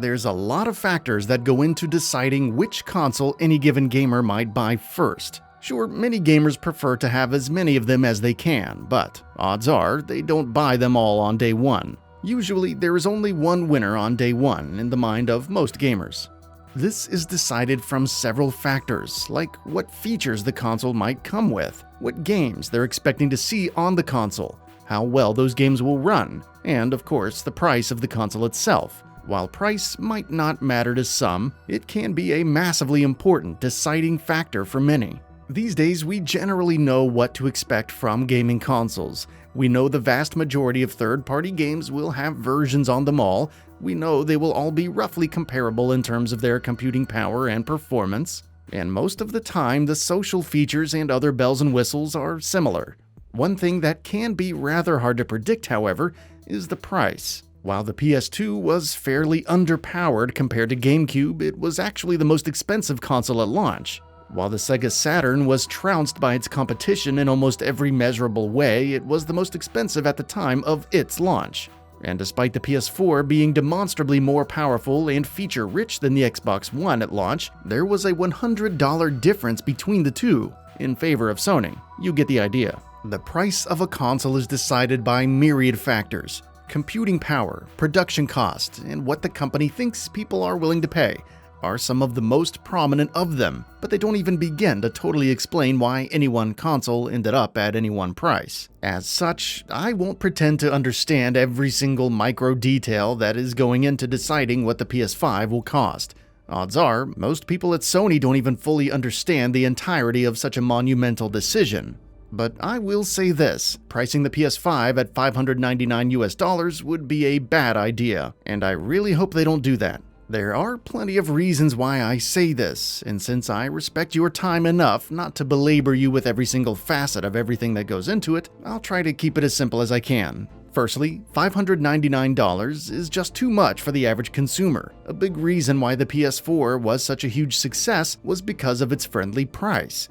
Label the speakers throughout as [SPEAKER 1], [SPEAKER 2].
[SPEAKER 1] there's a lot of factors that go into deciding which console any given gamer might buy first. Sure, many gamers prefer to have as many of them as they can, but odds are they don't buy them all on day one. Usually, there is only one winner on day one in the mind of most gamers. This is decided from several factors, like what features the console might come with, what games they're expecting to see on the console, how well those games will run, and of course the price of the console itself. While price might not matter to some, it can be a massively important deciding factor for many. These days, we generally know what to expect from gaming consoles. We know the vast majority of third-party games will have versions on them all. We know they will all be roughly comparable in terms of their computing power and performance. And most of the time, the social features and other bells and whistles are similar. One thing that can be rather hard to predict, however, is the price. While the PS2 was fairly underpowered compared to GameCube, it was actually the most expensive console at launch. While the Sega Saturn was trounced by its competition in almost every measurable way, it was the most expensive at the time of its launch. And despite the PS4 being demonstrably more powerful and feature-rich than the Xbox One at launch, there was a $100 difference between the two, in favor of Sony. You get the idea. The price of a console is decided by myriad factors: computing power, production cost, and what the company thinks people are willing to pay are some of the most prominent of them, but they don't even begin to totally explain why any one console ended up at any one price. As such, I won't pretend to understand every single micro detail that is going into deciding what the PS5 will cost. Odds are, most people at Sony don't even fully understand the entirety of such a monumental decision. But I will say this, pricing the PS5 at $599 would be a bad idea, and I really hope they don't do that. There are plenty of reasons why I say this, and since I respect your time enough not to belabor you with every single facet of everything that goes into it, I'll try to keep it as simple as I can. Firstly, $599 is just too much for the average consumer. A big reason why the PS4 was such a huge success was because of its friendly price.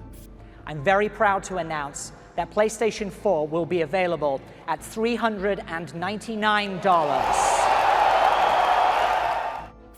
[SPEAKER 2] I'm very proud to announce that PlayStation 4 will be available at $399.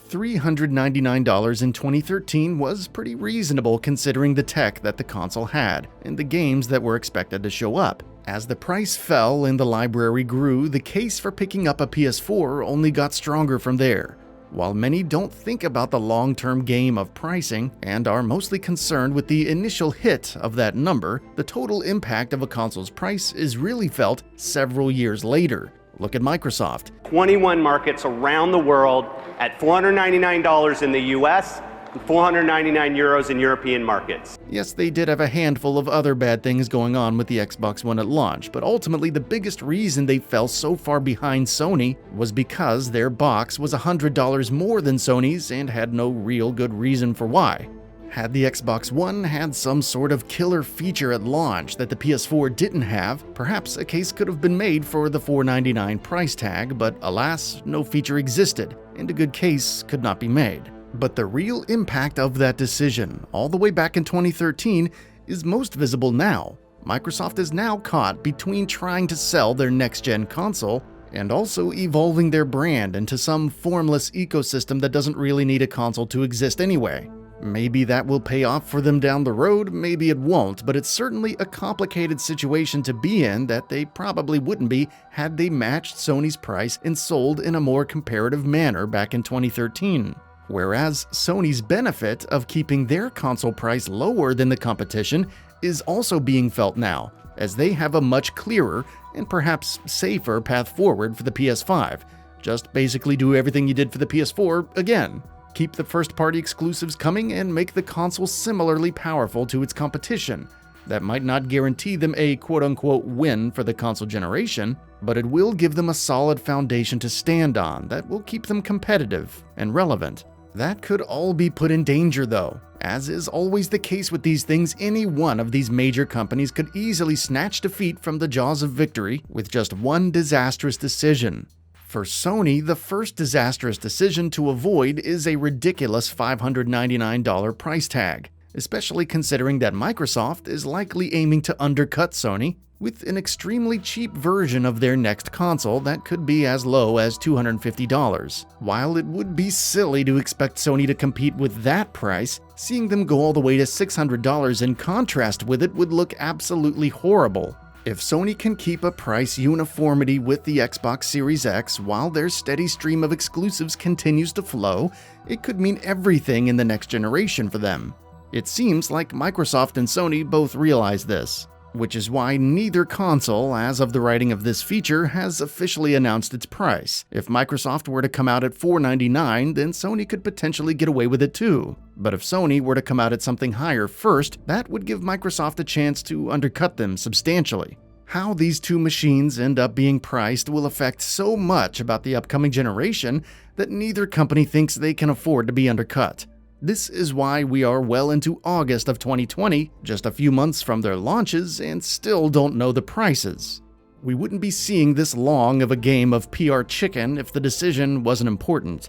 [SPEAKER 1] $399 in 2013 was pretty reasonable considering the tech that the console had and the games that were expected to show up. As the price fell and the library grew, the case for picking up a PS4 only got stronger from there. While many don't think about the long-term game of pricing and are mostly concerned with the initial hit of that number, the total impact of a console's price is really felt several years later. Look at Microsoft.
[SPEAKER 3] 21 markets around the world at $499 in the US and 499 euros in European markets.
[SPEAKER 1] Yes, they did have a handful of other bad things going on with the Xbox One at launch, but ultimately the biggest reason they fell so far behind Sony was because their box was $100 more than Sony's and had no real good reason for why. Had the Xbox One had some sort of killer feature at launch that the PS4 didn't have, perhaps a case could have been made for the $499 price tag, but alas, no feature existed, and a good case could not be made. But the real impact of that decision, all the way back in 2013, is most visible now. Microsoft is now caught between trying to sell their next-gen console and also evolving their brand into some formless ecosystem that doesn't really need a console to exist anyway. Maybe that will pay off for them down the road, maybe it won't, but it's certainly a complicated situation to be in that they probably wouldn't be had they matched Sony's price and sold in a more comparative manner back in 2013. Whereas Sony's benefit of keeping their console price lower than the competition is also being felt now, as they have a much clearer and perhaps safer path forward for the PS5. Just basically do everything you did for the PS4 again. Keep the first-party exclusives coming and make the console similarly powerful to its competition. That might not guarantee them a quote-unquote win for the console generation, but it will give them a solid foundation to stand on that will keep them competitive and relevant. That could all be put in danger though. As is always the case with these things, any one of these major companies could easily snatch defeat from the jaws of victory with just one disastrous decision. For Sony, the first disastrous decision to avoid is a ridiculous $599 price tag. especially considering that Microsoft is likely aiming to undercut Sony with an extremely cheap version of their next console that could be as low as $250. While it would be silly to expect Sony to compete with that price, seeing them go all the way to $600 in contrast with it would look absolutely horrible. If Sony can keep a price uniformity with the Xbox Series X while their steady stream of exclusives continues to flow, it could mean everything in the next generation for them. It seems like Microsoft and Sony both realize this, which is why neither console, as of the writing of this feature, has officially announced its price. If Microsoft were to come out at $499, then Sony could potentially get away with it too. But if Sony were to come out at something higher first, that would give Microsoft a chance to undercut them substantially. How these two machines end up being priced will affect so much about the upcoming generation that neither company thinks they can afford to be undercut. This is why we are well into August of 2020, just a few months from their launches, and still don't know the prices. We wouldn't be seeing this long of a game of PR chicken if the decision wasn't important.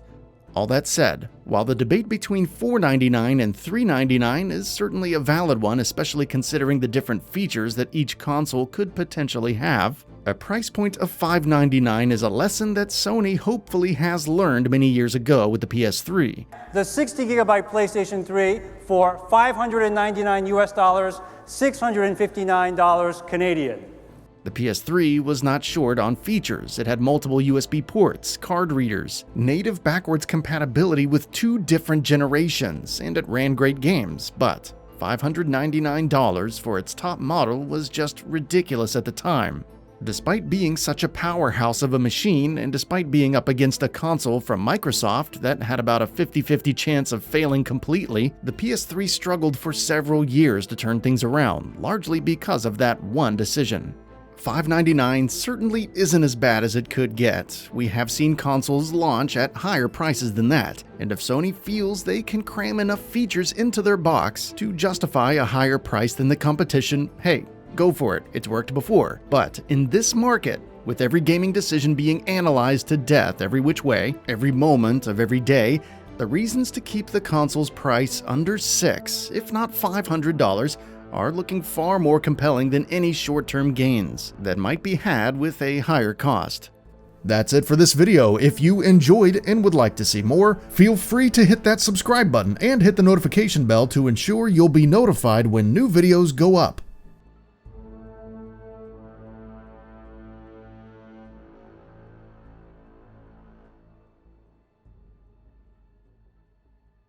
[SPEAKER 1] All that said, while the debate between $499 and $399 is certainly a valid one, especially considering the different features that each console could potentially have, a price point of $599 is a lesson that Sony hopefully has learned many years ago with the PS3.
[SPEAKER 4] The 60GB PlayStation 3 for $599 US dollars, $659 Canadian.
[SPEAKER 1] The PS3 was not short on features. It had multiple USB ports, card readers, native backwards compatibility with 2 different generations, and it ran great games, but $599 for its top model was just ridiculous at the time. Despite being such a powerhouse of a machine, and despite being up against a console from Microsoft that had about a 50-50 chance of failing completely, the PS3 struggled for several years to turn things around, largely because of that one decision. $599 certainly isn't as bad as it could get. We have seen consoles launch at higher prices than that, and if Sony feels they can cram enough features into their box to justify a higher price than the competition, hey, go for it, it's worked before. But in this market, with every gaming decision being analyzed to death every which way, every moment of every day, the reasons to keep the console's price under $600, if not $500, are looking far more compelling than any short-term gains that might be had with a higher cost. That's it for this video. If you enjoyed and would like to see more, feel free to hit that subscribe button and hit the notification bell to ensure you'll be notified when new videos go up.